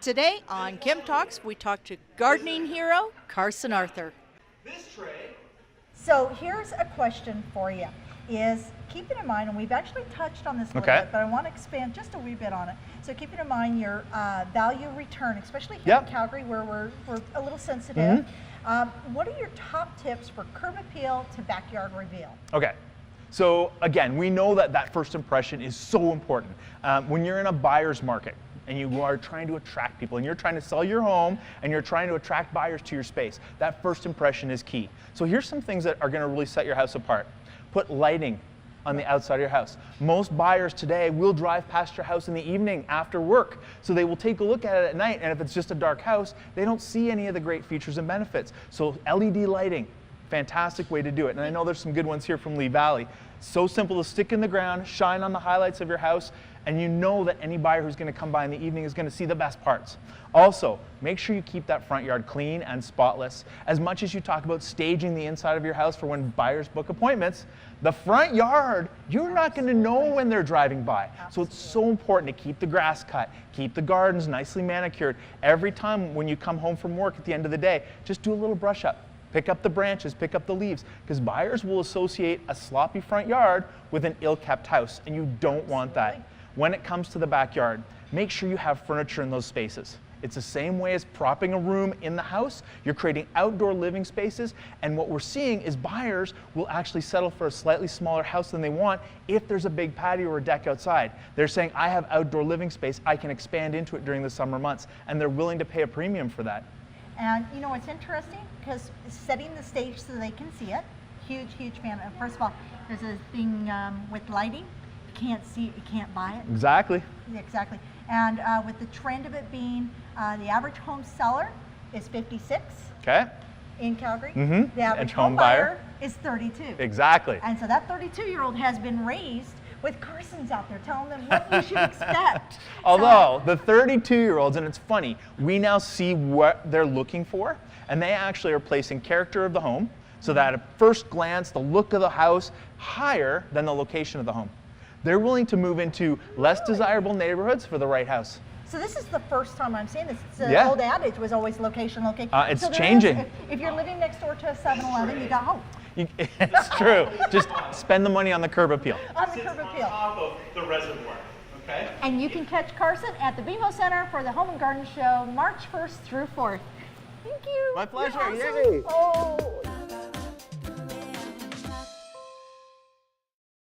Today on Kim Talks, we talk to gardening hero Carson Arthur. So here's a question for you, is keeping in mind, and we've actually touched on this a little bit, but I want to expand just a wee bit on it. So keeping in mind your value return, especially here in Calgary where we're a little sensitive. What are your top tips for curb appeal to backyard reveal? Okay. So again, we know that that first impression is so important. When you're in a buyer's market and you are trying to attract people and you're trying to sell your home and you're trying to attract buyers to your space, that first impression is key. So here's some things that are going to really set your house apart. Put lighting on the outside of your house. Most buyers today will drive past your house in the evening after work. So they will take a look at it at night, and if it's just a dark house, they don't see any of the great features and benefits. So LED lighting, fantastic way to do it. And I know there's some good ones here from Lee Valley. So simple to stick in the ground, shine on the highlights of your house, and you know that any buyer who's going to come by in the evening is going to see the best parts. Also, make sure you keep that front yard clean and spotless. As much as you talk about staging the inside of your house for when buyers book appointments, the front yard, you're not going to know when they're driving by. So it's so important to keep the grass cut, keep the gardens nicely manicured. Every time when you come home from work at the end of the day, just do a little brush up. Pick up the branches, pick up the leaves, because buyers will associate a sloppy front yard with an ill-kept house, and you don't want that. When it comes to the backyard, make sure you have furniture in those spaces. It's the same way as propping a room in the house. You're creating outdoor living spaces, and what we're seeing is buyers will actually settle for a slightly smaller house than they want if there's a big patio or deck outside. They're saying, I have outdoor living space, I can expand into it during the summer months, and they're willing to pay a premium for that. And you know, it's interesting because setting the stage so they can see it, huge fan. First of all, there's a thing with lighting. You can't see it, you can't buy it. Exactly. Exactly. And with the trend of it being the average home seller is 56 in Calgary. The average home buyer is 32. Exactly. And so that 32-year-old has been raised with Carsons out there telling them what you should expect. Although the 32-year-olds, and it's funny, we now see what they're looking for, and they actually are placing character of the home so that at first glance, the look of the house higher than the location of the home. They're willing to move into less desirable neighborhoods for the right house. So this is the first time I'm seeing this. The old adage was always location. It's changing. If you're living next door to a 7-Eleven, you got home. It's true. Just spend the money on the curb appeal. On the curb appeal. On top of the reservoir, okay? And you can catch Carson at the BMO Center for the Home and Garden Show, March 1st through 4th. Thank you. My pleasure. You're awesome. Yay. Oh.